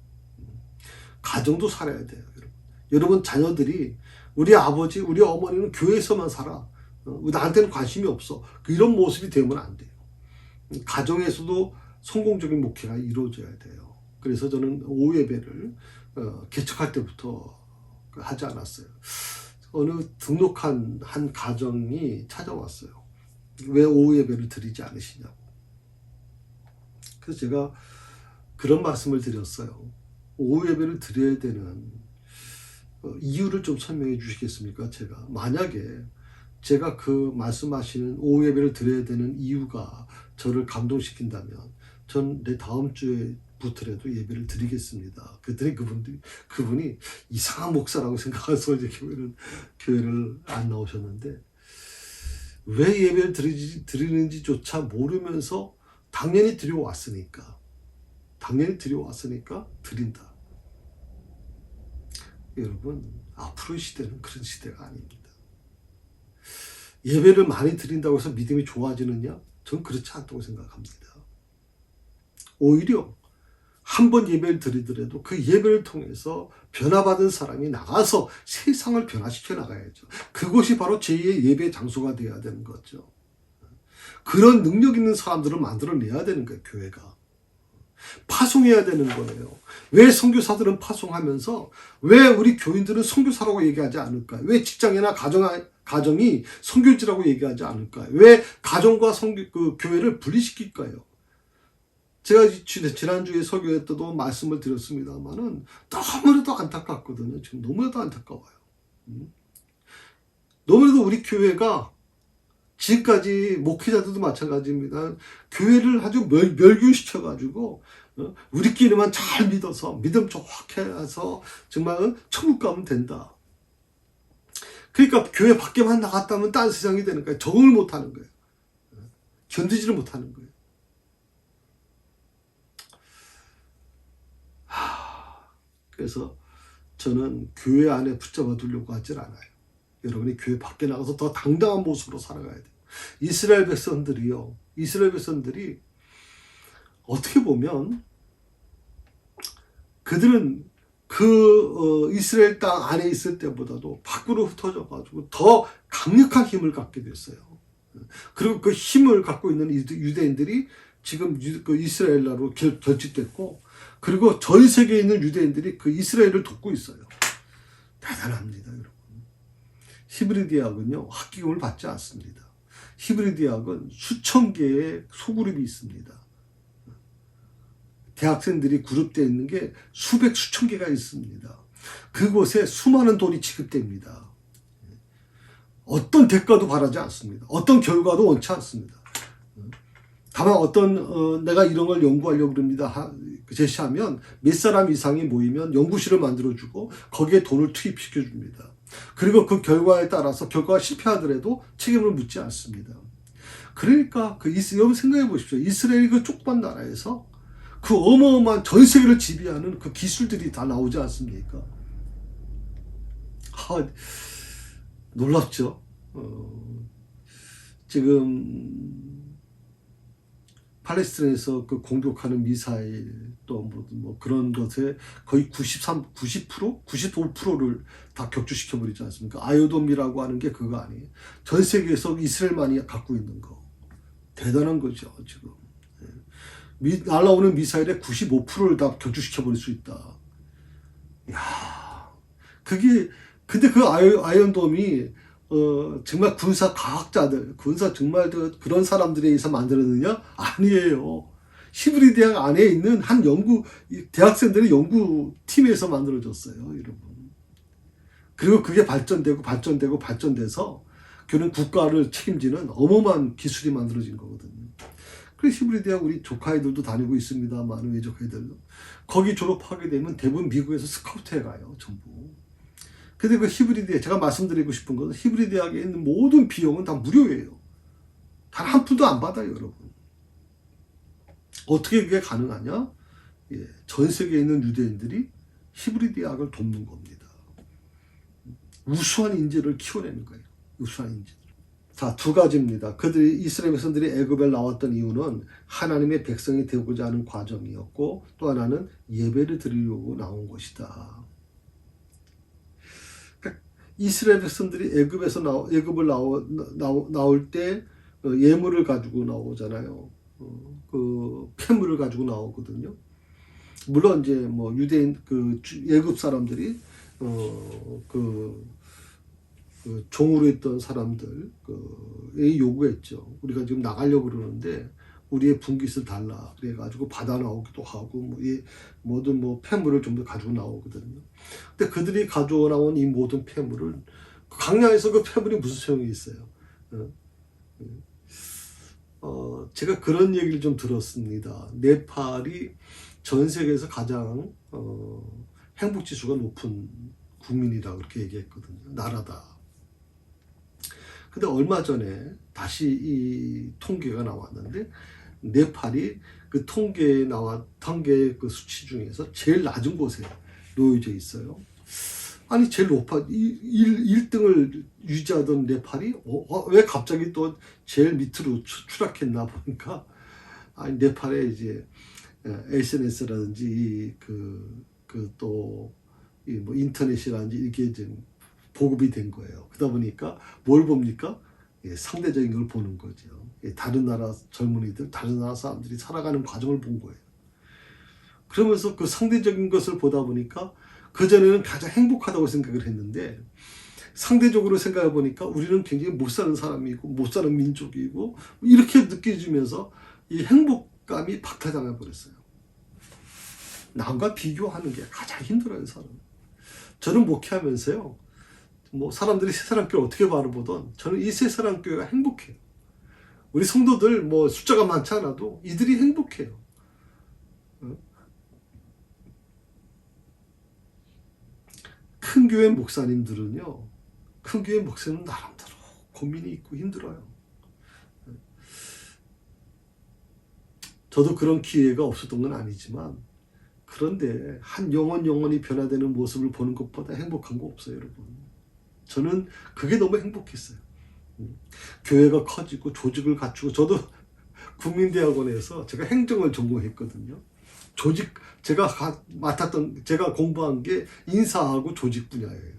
가정도 살아야 돼요, 여러분. 여러분 자녀들이 우리 아버지, 우리 어머니는 교회에서만 살아. 나한테는 관심이 없어. 이런 모습이 되면 안 돼요. 가정에서도 성공적인 목회가 이루어져야 돼요. 그래서 저는 오후 예배를 개척할 때부터 하지 않았어요. 어느 등록한 한 가정이 찾아왔어요. 왜 오후 예배를 드리지 않으시냐고. 그래서 제가 그런 말씀을 드렸어요. 오후 예배를 드려야 되는 이유를 좀 설명해 주시겠습니까? 만약에 제가 그 말씀하시는 오후 예배를 드려야 되는 이유가 저를 감동시킨다면 전 내 다음 주에 부터라도 예배를 드리겠습니다. 그랬더니 그분이 이상한 목사라고 생각해서 이제 교회를 안 나오셨는데, 왜 예배를 드리는지조차 모르면서 당연히 드려왔으니까 드린다. 여러분, 앞으로의 시대는 그런 시대가 아닙니다. 예배를 많이 드린다고 해서 믿음이 좋아지느냐? 저는 그렇지 않다고 생각합니다. 오히려 한 번 예배를 드리더라도 그 예배를 통해서 변화받은 사람이 나가서 세상을 변화시켜 나가야죠. 그것이 바로 제2의 예배 장소가 되어야 되는 거죠. 그런 능력 있는 사람들을 만들어내야 되는 거예요, 교회가. 파송해야 되는 거예요. 왜 선교사들은 파송하면서 왜 우리 교인들은 선교사라고 얘기하지 않을까요? 왜 직장이나 가정이 선교지라고 얘기하지 않을까요? 왜 가정과 교회를 분리시킬까요? 제가 지난주에 설교회 때도 말씀을 드렸습니다만은 너무나도 안타깝거든요. 지금 너무나도 안타까워요. 너무나도 우리 교회가 지금까지 목회자들도 마찬가지입니다. 교회를 아주 멸균시켜가지고 우리끼리만 잘 믿어서 믿음 좋게 해서 정말 천국 가면 된다. 그러니까 교회 밖에만 나갔다면 딴 세상이 되는 거예요. 적응을 못하는 거예요. 견디지를 못하는 거예요. 그래서 저는 교회 안에 붙잡아 두려고 하질 않아요. 여러분이 교회 밖에 나가서 더 당당한 모습으로 살아가야 돼요. 이스라엘 백성들이 어떻게 보면 그들은 이스라엘 땅 안에 있을 때보다도 밖으로 흩어져가지고 더 강력한 힘을 갖게 됐어요. 그리고 그 힘을 갖고 있는 유대인들이 지금 이스라엘 나라로 결집됐고, 그리고 전 세계에 있는 유대인들이 그 이스라엘을 돕고 있어요. 대단합니다, 여러분. 히브리 대학은요, 학기금을 받지 않습니다. 히브리 대학은 수천 개의 소그룹이 있습니다. 대학생들이 그룹되어 있는 게 수백 수천 개가 있습니다. 그곳에 수많은 돈이 지급됩니다. 어떤 대가도 바라지 않습니다. 어떤 결과도 원치 않습니다. 다만 내가 이런 걸 연구하려고 그럽니다. 제시하면 몇 사람 이상이 모이면 연구실을 만들어주고 거기에 돈을 투입시켜줍니다. 그리고 그 결과에 따라서 결과가 실패하더라도 책임을 묻지 않습니다. 그러니까 여러분 생각해 보십시오. 이스라엘 그 족반 나라에서 그 어마어마한 전 세계를 지배하는 그 기술들이 다 나오지 않습니까? 놀랍죠. 지금 팔레스타인에서 그 공격하는 미사일 또 뭐 그런 것에 거의 90%, 95%를 다 격추시켜 버리지 않습니까? 아이오돔이라고 하는 게 그거 아니에요. 전 세계에서 이스라엘만이 갖고 있는 거. 대단한 거죠, 지금. 날아오는 미사일의 95%를 다 격추시켜 버릴 수 있다. 야, 근데 그 아이언돔이 정말 군사 과학자들, 정말 그런 사람들에 의해서 만들었느냐? 아니에요. 히브리 대학 안에 있는 한 대학생들의 연구팀에서 만들어졌어요, 여러분. 그리고 그게 발전돼서 교는 국가를 책임지는 어마어마한 기술이 만들어진 거거든요. 그래서 히브리 대학 우리 조카애들도 다니고 있습니다만, 외조카애들도. 거기 졸업하게 되면 대부분 미국에서 스카우트해 가요, 전부. 근데 그 히브리 대학, 제가 말씀드리고 싶은 것은 히브리 대학에 있는 모든 비용은 다 무료예요. 단 한 푼도 안 받아요, 여러분. 어떻게 그게 가능하냐? 전 세계에 있는 유대인들이 히브리 대학을 돕는 겁니다. 우수한 인재를 키워내는 거예요. 우수한 인재. 자, 두 가지입니다. 이스라엘 백성들이 애굽에 나왔던 이유는 하나님의 백성이 되고자 하는 과정이었고, 또 하나는 예배를 드리려고 나온 것이다. 그러니까 이스라엘 백성들이 애굽을 나올 때 예물을 가지고 나오잖아요. 그 폐물을 가지고 나오거든요. 물론 이제 뭐 유대인 애굽 사람들이 종으로 있던 사람들이 요구했죠. 우리가 지금 나가려고 그러는데 우리의 분깃을 달라. 그래가지고 받아 나오기도 하고 모든 폐물을 좀 더 가지고 나오거든요. 근데 그들이 가져오 나온 이 모든 폐물을 광야에서 그 폐물이 무슨 소용이 있어요? 제가 그런 얘기를 좀 들었습니다. 네팔이 전 세계에서 가장 행복 지수가 높은 국민이라고 그렇게 얘기했거든요. 나라다. 근데 얼마 전에 다시 이 통계가 나왔는데 네팔이 그 통계 그 수치 중에서 제일 낮은 곳에 놓여져 있어요. 아니 제일 높아 1등을 유지하던 네팔이 왜 갑자기 또 제일 밑으로 추락했나 보니까 네팔에 이제 SNS라든지 또 인터넷이라든지 이게 좀 보급이 된 거예요. 그러다 보니까 뭘 봅니까? 상대적인 걸 보는 거죠. 다른 나라 젊은이들, 다른 나라 사람들이 살아가는 과정을 본 거예요. 그러면서 그 상대적인 것을 보다 보니까 그전에는 가장 행복하다고 생각을 했는데 상대적으로 생각해 보니까 우리는 굉장히 못 사는 사람이고 못 사는 민족이고 이렇게 느껴지면서 이 행복감이 박탈당해 버렸어요. 남과 비교하는 게 가장 힘들어요, 사람. 저는 목회하면서요, 사람들이 새사랑교회 어떻게 바라보던 저는 이 새사랑교회가 행복해요. 우리 성도들 숫자가 많지 않아도 이들이 행복해요. 큰 교회 목사님들은요, 큰 교회 목사님은 나름대로 고민이 있고 힘들어요. 저도 그런 기회가 없었던 건 아니지만, 그런데 한 영혼이 변화되는 모습을 보는 것보다 행복한 거 없어요, 여러분. 저는 그게 너무 행복했어요. 교회가 커지고 조직을 갖추고, 저도 국민대학원에서 제가 행정을 전공했거든요. 제가 공부한 게 인사하고 조직 분야예요.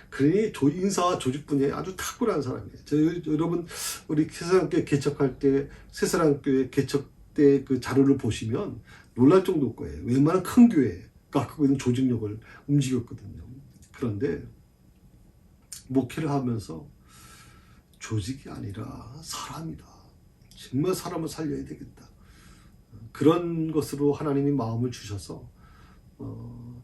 그러니 인사와 조직 분야에 아주 탁월한 사람이에요. 여러분, 우리 새사랑교회 개척할 때, 새사랑교회 개척 때 그 자료를 보시면 놀랄 정도일 거예요. 웬만한 큰 교회가 갖고 있는 조직력을 움직였거든요. 그런데 목회를 하면서 조직이 아니라 사람이다. 정말 사람을 살려야 되겠다. 그런 것으로 하나님이 마음을 주셔서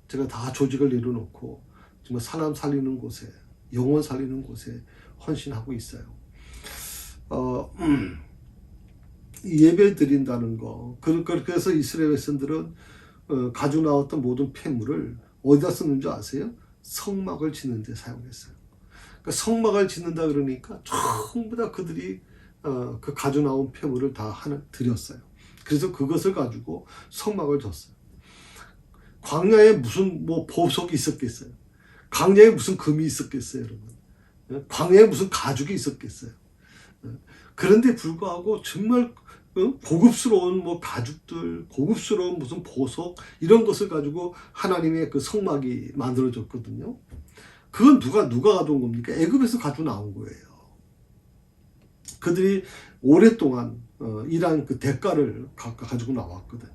제가 다 조직을 내려놓고 정말 사람 살리는 곳에, 영혼 살리는 곳에 헌신하고 있어요. 예배 드린다는 거. 그래서 이스라엘 백성들은 가지고 나왔던 모든 폐물을 어디다 쓰는 줄 아세요? 성막을 짓는 데 사용했어요. 그러니까 성막을 짓는다 그러니까 전부 다 그들이 그 가지고 나온 폐물을 다 드렸어요. 그래서 그것을 가지고 성막을 졌어요. 광야에 무슨 뭐 보석이 있었겠어요? 광야에 무슨 금이 있었겠어요, 여러분? 광야에 무슨 가죽이 있었겠어요? 그런데 불구하고 정말 고급스러운 뭐 가죽들, 고급스러운 무슨 보석 이런 것을 가지고 하나님의 그 성막이 만들어졌거든요. 그건 누가 가져온 겁니까? 애굽에서 가지고 나온 거예요. 그들이 오랫동안 일한 그 대가를 가지고 나왔거든요.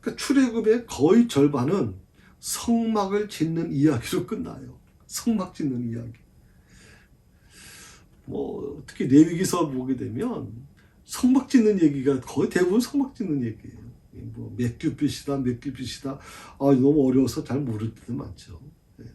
그러니까 출애굽의 거의 절반은 성막을 짓는 이야기로 끝나요. 성막 짓는 이야기. 뭐 특히 레위기서 보게 되면 성막 짓는 얘기가 거의 대부분 성막 짓는 얘기예요. 뭐 몇 규빗이다, 몇 규빗이다. 너무 어려워서 잘 모를 때도 많죠. 네.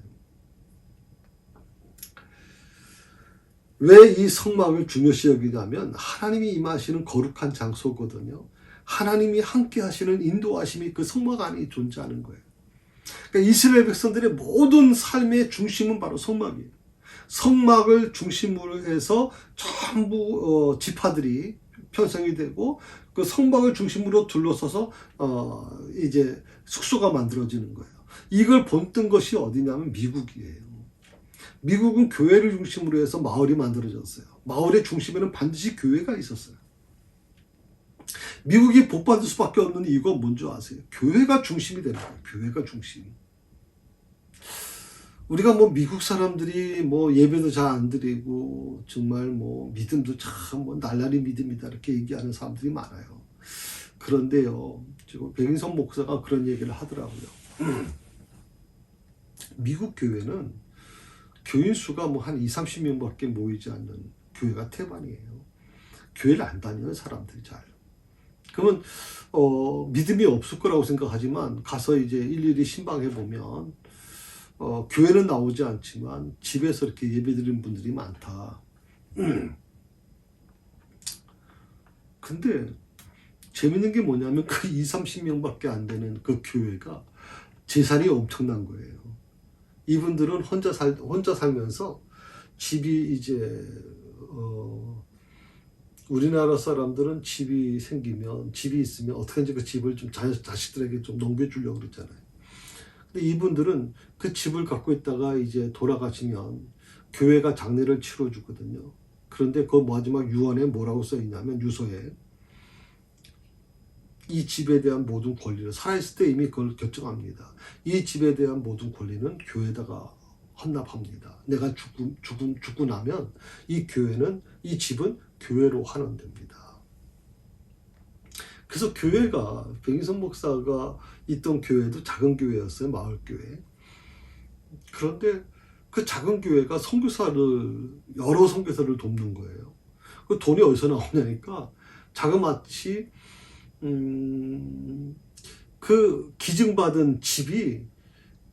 왜 이 성막을 중요시 여기냐면 하나님이 임하시는 거룩한 장소거든요. 하나님이 함께 하시는 인도하심이 그 성막 안에 존재하는 거예요. 그러니까 이스라엘 백성들의 모든 삶의 중심은 바로 성막이에요. 성막을 중심으로 해서 전부 지파들이 편성이 되고 그 성막을 중심으로 둘러서서 이제 숙소가 만들어지는 거예요. 이걸 본뜬 것이 어디냐면 미국이에요. 미국은 교회를 중심으로 해서 마을이 만들어졌어요. 마을의 중심에는 반드시 교회가 있었어요. 미국이 복받을 수밖에 없는 이유가 뭔지 아세요? 교회가 중심이 되는 거예요. 교회가 중심. 우리가 뭐 미국 사람들이 뭐 예배도 잘 안 드리고 정말 뭐 믿음도 참 뭐 날라리 믿음이다 이렇게 얘기하는 사람들이 많아요. 그런데요, 지금 백인선 목사가 그런 얘기를 하더라고요. 미국 교회는 교인 수가 뭐 한 20-30명밖에 모이지 않는 교회가 태반이에요. 교회를 안 다니는 사람들이 잘. 그러면 믿음이 없을 거라고 생각하지만 가서 이제 일일이 신방해 보면 교회는 나오지 않지만 집에서 이렇게 예배드리는 분들이 많다. 근데 재밌는 게 뭐냐면 그 20-30명밖에 안 되는 그 교회가 재산이 엄청난 거예요. 이분들은 혼자 살면서 집이 이제 우리나라 사람들은 집이 있으면 어떻게든지 그 집을 좀 자식들에게 좀 넘겨주려고 그러잖아요. 근데 이분들은 그 집을 갖고 있다가 이제 돌아가시면 교회가 장례를 치러주거든요. 그런데 그 마지막 유언에 뭐라고 써있냐면 유서에 이 집에 대한 모든 권리를 살아있을 때 이미 그걸 결정합니다. 이 집에 대한 모든 권리는 교회에다가 헌납합니다. 내가 죽고 나면 이 집은 교회로 환원됩니다. 그래서 교회가 백인선 목사가 있던 교회도 작은 교회였어요. 마을교회. 그런데 그 작은 교회가 여러 선교사를 돕는 거예요. 그 돈이 어디서 나오냐니까 자그마치 그 기증받은 집이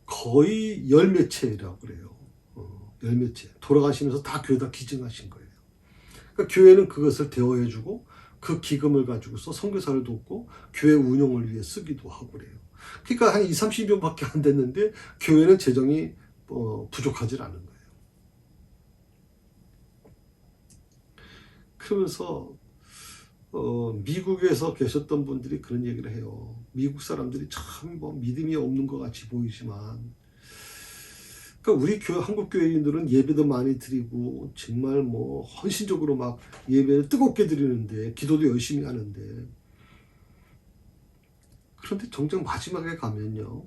거의 열 몇 채라고 그래요. 열 몇 채. 돌아가시면서 다 교회에다 기증하신 거예요. 그러니까 교회는 그것을 대여해주고 그 기금을 가지고서 선교사를 돕고 교회 운영을 위해 쓰기도 하고 그래요. 그러니까 한 20-30명밖에 안 됐는데 교회는 재정이 부족하지 않은 거예요. 그러면서 미국에서 계셨던 분들이 그런 얘기를 해요. 미국 사람들이 참 뭐 믿음이 없는 것 같이 보이지만, 그러니까 우리 한국 교회인들은 예배도 많이 드리고 정말 뭐 헌신적으로 막 예배를 뜨겁게 드리는데 기도도 열심히 하는데, 그런데 정작 마지막에 가면요,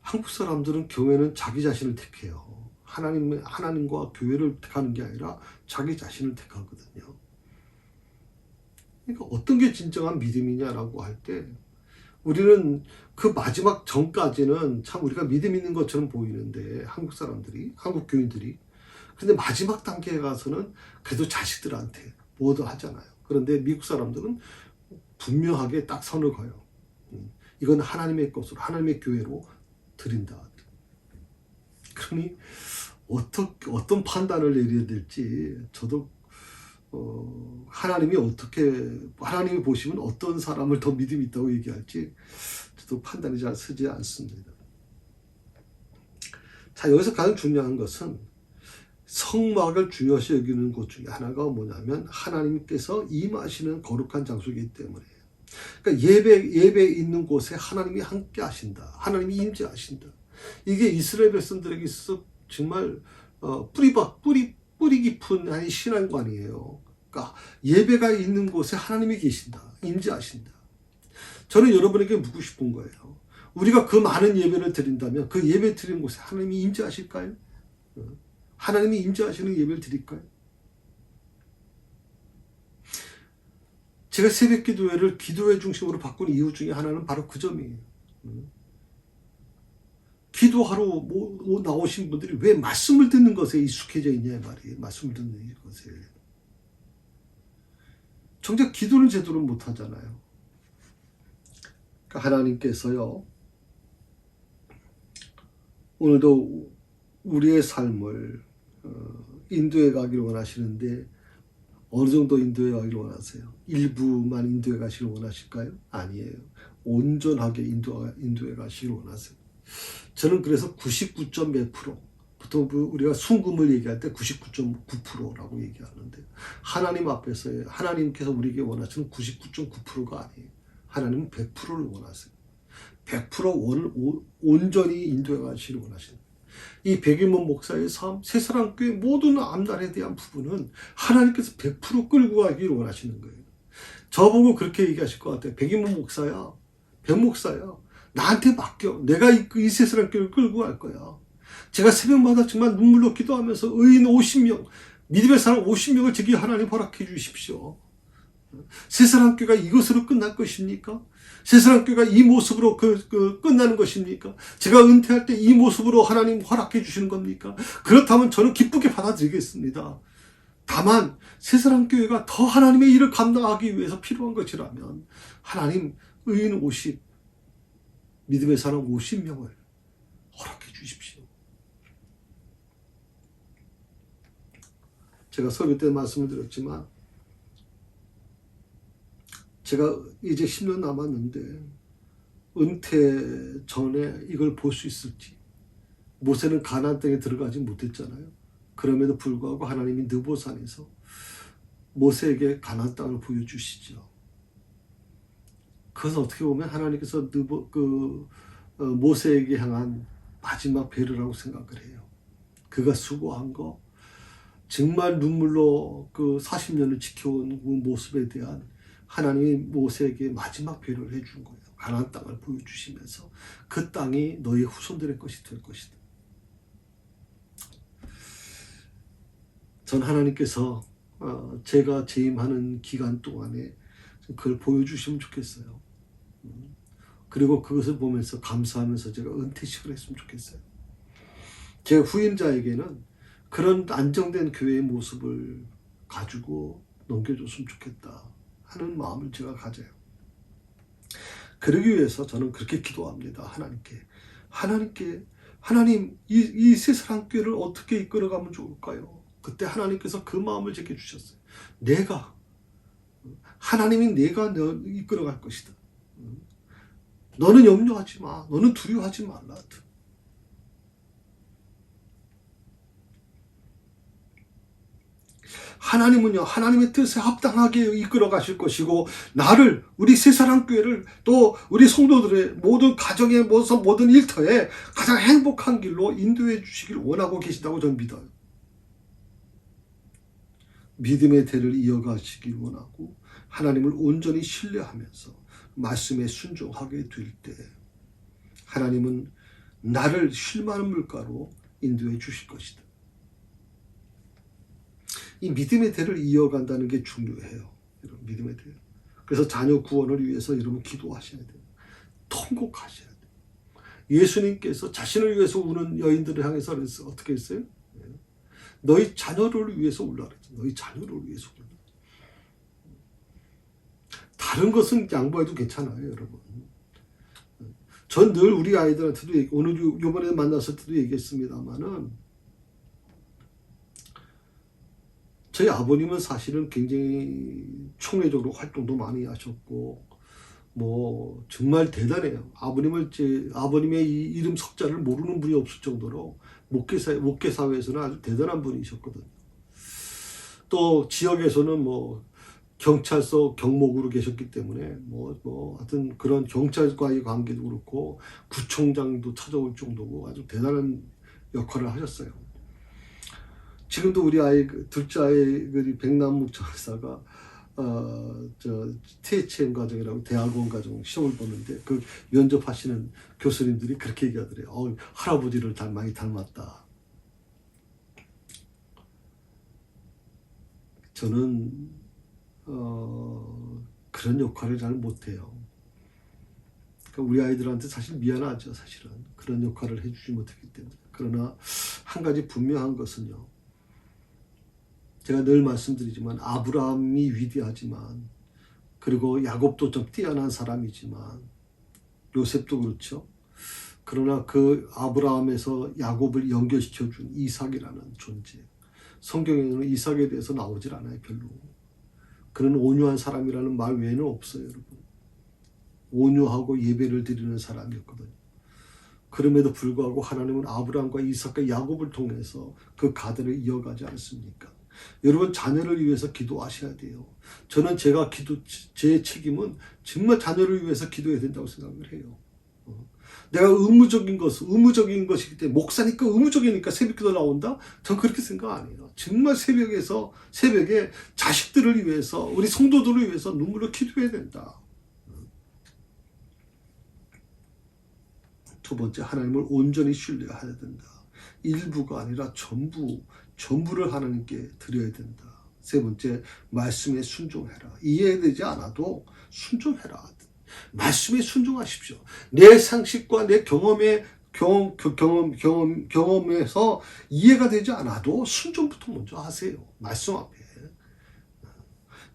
한국 사람들은 교회는 자기 자신을 택해요. 하나님과 교회를 택하는 게 아니라 자기 자신을 택하거든요. 그러니까 어떤 게 진정한 믿음이냐라고 할 때 우리는 그 마지막 전까지는 참 우리가 믿음 있는 것처럼 보이는데 한국 교인들이 근데 마지막 단계에 가서는 그래도 자식들한테 뭐도 하잖아요. 그런데 미국 사람들은 분명하게 딱 선을 그어요. 이건 하나님의 것으로, 하나님의 교회로 드린다. 그러니 어떤 판단을 내려야 될지 저도 하나님이 보시면 어떤 사람을 더 믿음이 있다고 얘기할지 저도 판단이 잘 서지 않습니다. 자, 여기서 가장 중요한 것은 성막을 중요시 여기는 것 중에 하나가 뭐냐면 하나님께서 임하시는 거룩한 장소이기 때문에, 그러니까 예배 있는 곳에 하나님이 함께 하신다. 하나님이 임재하신다. 이게 이스라엘 백성들에게 있어서 정말 뿌리 깊은 신앙관이에요. 그러니까 예배가 있는 곳에 하나님이 계신다. 임재하신다. 저는 여러분에게 묻고 싶은 거예요. 우리가 그 많은 예배를 드린다면 그 예배 드리는 곳에 하나님이 임재하실까요? 하나님이 임재하시는 예배를 드릴까요? 제가 새벽 기도회를 기도회 중심으로 바꾼 이유 중에 하나는 바로 그 점이에요. 기도하러 나오신 분들이 왜 말씀을 듣는 것에 익숙해져 있냐 말이에요. 말씀을 듣는 것에. 정작 기도는 제대로 못하잖아요. 그러니까 하나님께서요, 오늘도 우리의 삶을 인도해 가기를 원하시는데 어느 정도 인도해 가기를 원하세요? 일부만 인도해 가시기를 원하실까요? 아니에요. 온전하게 인도해 가시기를 원하세요. 저는 그래서 99.몇 %, 보통 우리가 순금을 얘기할 때 99.9%라고 얘기하는데, 하나님 앞에서 하나님께서 우리에게 원하시는 99.9%가 아니에요. 하나님은 100%를 원하세요. 100% 온전히 인도해 가시기를 원하십니다. 이 백일문 목사의 삶, 새사랑교회 모든 암단에 대한 부분은 하나님께서 100% 끌고 가기를 원하시는 거예요. 저보고 그렇게 얘기하실 것 같아요. 백일문 목사야, 백 목사야, 나한테 맡겨. 내가 이 새사랑교회를 끌고 갈 거야. 제가 새벽마다 정말 눈물로 기도하면서 의인 50명, 믿음의 사람 50명을 제게 하나님 허락해 주십시오. 새사랑교회가 이것으로 끝날 것입니까? 새사랑교회가 이 모습으로 끝나는 것입니까? 제가 은퇴할 때 이 모습으로 하나님 허락해 주시는 겁니까? 그렇다면 저는 기쁘게 받아들이겠습니다. 다만 새사랑교회가 더 하나님의 일을 감당하기 위해서 필요한 것이라면 하나님 의인 50, 믿음의 사람 50명을 허락해 주십시오. 제가 설교 때 말씀을 드렸지만 제가 이제 10년 남았는데 은퇴 전에 이걸 볼 수 있을지. 모세는 가나안 땅에 들어가지 못했잖아요. 그럼에도 불구하고 하나님이 느보산에서 모세에게 가나안 땅을 보여주시죠. 그것은 어떻게 보면 하나님께서 모세에게 향한 마지막 배려라고 생각을 해요. 그가 수고한 거, 정말 눈물로 40년을 지켜온 그 모습에 대한 하나님이 모세에게 마지막 배려를 해준 거예요. 가나안 땅을 보여주시면서 그 땅이 너희 후손들의 것이 될 것이다. 전 하나님께서 제가 재임하는 기간 동안에 그걸 보여주시면 좋겠어요. 그리고 그것을 보면서 감사하면서 제가 은퇴식을 했으면 좋겠어요. 제 후임자에게는 그런 안정된 교회의 모습을 가지고 넘겨줬으면 좋겠다 하는 마음을 제가 가져요. 그러기 위해서 저는 그렇게 기도합니다. 하나님 이 새사랑교회를 어떻게 이끌어가면 좋을까요? 그때 하나님께서 그 마음을 제게 주셨어요. 하나님이 내가 너 이끌어갈 것이다. 너는 염려하지 마. 너는 두려워하지 말라. 하나님은요, 하나님의 뜻에 합당하게 이끌어 가실 것이고, 우리 새사랑교회를 또 우리 성도들의 모든 가정의 모든 일터에 가장 행복한 길로 인도해 주시길 원하고 계신다고 저는 믿어요. 믿음의 대를 이어가시길 원하고, 하나님을 온전히 신뢰하면서 말씀에 순종하게 될 때, 하나님은 나를 쉴만한 물가로 인도해 주실 것이다. 이 믿음의 대를 이어간다는 게 중요해요. 여러분, 믿음의 대. 그래서 자녀 구원을 위해서 여러분 기도하셔야 돼요. 통곡하셔야 돼요. 예수님께서 자신을 위해서 우는 여인들을 향해서 어떻게 했어요? 너희 자녀를 위해서 울라 그랬죠. 너희 자녀를 위해서 울라. 다른 것은 양보해도 괜찮아요, 여러분. 전 늘 우리 아이들한테도 오늘 요번에 만났을 때도 얘기했습니다만은 저희 아버님은 사실은 굉장히 총회적으로 활동도 많이 하셨고 뭐 정말 대단해요. 아버님의 이 이름 석자를 모르는 분이 없을 정도로 목회 사회에서는 아주 대단한 분이셨거든요. 또 지역에서는 뭐 경찰서 경목으로 계셨기 때문에 하여튼 그런 경찰과의 관계도 그렇고 구청장도 찾아올 정도고 아주 대단한 역할을 하셨어요. 지금도 우리 둘째 아이 백남묵 전사가 THM 과정이라고 대학원 과정 시험을 보는데 그 면접하시는 교수님들이 그렇게 얘기하더래요. 할아버지를 많이 닮았다. 저는 그런 역할을 잘 못해요. 그러니까 우리 아이들한테 사실 미안하죠. 사실은 그런 역할을 해주지 못했기 때문에. 그러나 한 가지 분명한 것은요. 제가 늘 말씀드리지만 아브라함이 위대하지만 그리고 야곱도 좀 뛰어난 사람이지만 요셉도 그렇죠. 그러나 그 아브라함에서 야곱을 연결시켜준 이삭이라는 존재. 성경에는 이삭에 대해서 나오질 않아요. 별로. 그는 온유한 사람이라는 말 외에는 없어요. 여러분. 온유하고 예배를 드리는 사람이었거든요. 그럼에도 불구하고 하나님은 아브라함과 이삭과 야곱을 통해서 그 가들을 이어가지 않습니까? 여러분 자녀를 위해서 기도하셔야 돼요. 저는 제 책임은 정말 자녀를 위해서 기도해야 된다고 생각을 해요. 내가 의무적인 것이기 때문에 목사니까 의무적이니까 새벽기도 나온다? 전 그렇게 생각 안 해요. 정말 새벽에 자식들을 위해서 우리 성도들을 위해서 눈물로 기도해야 된다. 두 번째, 하나님을 온전히 신뢰해야 된다. 일부가 아니라 전부를 하나님께 드려야 된다. 세 번째, 말씀에 순종해라. 이해되지 않아도 순종해라. 말씀에 순종하십시오. 내 상식과 내 경험에서 이해가 되지 않아도 순종부터 먼저 하세요. 말씀 앞에.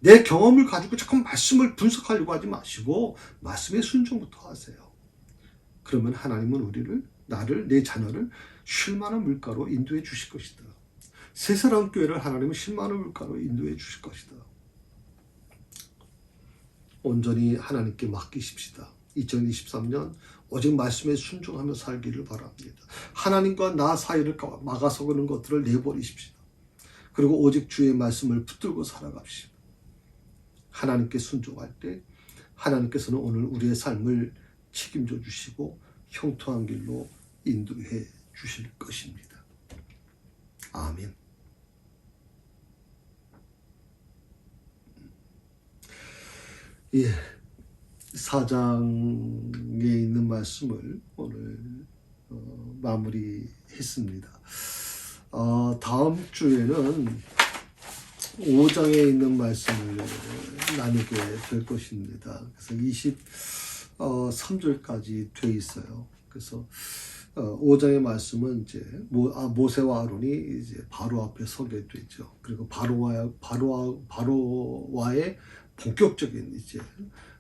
내 경험을 가지고 자꾸 말씀을 분석하려고 하지 마시고 말씀에 순종부터 하세요. 그러면 하나님은 내 자녀를 쉴만한 물가로 인도해 주실 것이다. 새사랑 교회를 하나님은 쉴만한 물가로 인도해 주실 것이다. 온전히 하나님께 맡기십시다. 2023년 오직 말씀에 순종하며 살기를 바랍니다. 하나님과 나 사이를 막아서는 것들을 내버리십시다. 그리고 오직 주의 말씀을 붙들고 살아갑시다. 하나님께 순종할 때 하나님께서는 오늘 우리의 삶을 책임져 주시고 형통한 길로 인도해 주실 것입니다. 아멘. 예, 4장에 있는 말씀을 오늘 마무리했습니다. 다음 주에는 5장에 있는 말씀을 나누게 될 것입니다. 그래서 23절까지 돼 있어요. 그래서 5장의 말씀은 이제 모세와 아론이 이제 바로 앞에 서게 되죠. 그리고 바로와의 본격적인 이제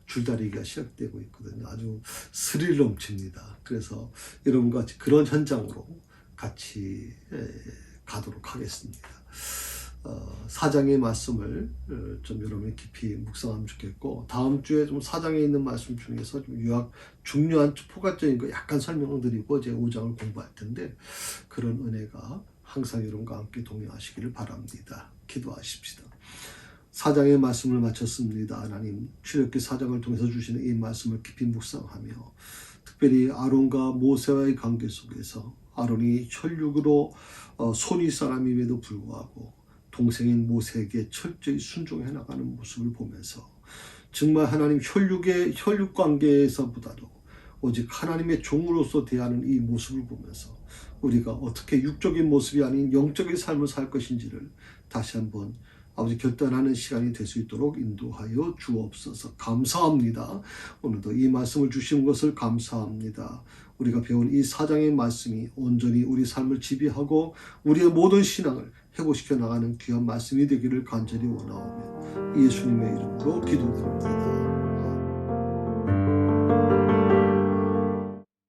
줄다리기가 시작되고 있거든요. 아주 스릴 넘칩니다. 그래서 여러분과 같이 그런 현장으로 같이 가도록 하겠습니다. 4장의 말씀을 좀 여러분이 깊이 묵상하면 좋겠고, 다음 주에 좀 4장에 있는 말씀 중에서 좀 중요한 포괄적인 거 약간 설명을 드리고 이제 5장을 공부할 텐데, 그런 은혜가 항상 여러분과 함께 동행하시기를 바랍니다. 기도하십시다. 4장의 말씀을 마쳤습니다. 하나님, 출애굽기 4장을 통해서 주시는 이 말씀을 깊이 묵상하며 특별히 아론과 모세와의 관계 속에서 아론이 혈육으로 손위 사람임에도 불구하고 동생인 모세에게 철저히 순종해 나가는 모습을 보면서 정말 하나님 혈육 관계에서보다도 오직 하나님의 종으로서 대하는 이 모습을 보면서 우리가 어떻게 육적인 모습이 아닌 영적인 삶을 살 것인지를 다시 한번 아버지 결단하는 시간이 될 수 있도록 인도하여 주옵소서. 감사합니다. 오늘도 이 말씀을 주신 것을 감사합니다. 우리가 배운 이 4장의 말씀이 온전히 우리 삶을 지배하고 우리의 모든 신앙을 회복시켜 나가는 귀한 말씀이 되기를 간절히 원하오며 예수님의 이름으로 기도드립니다.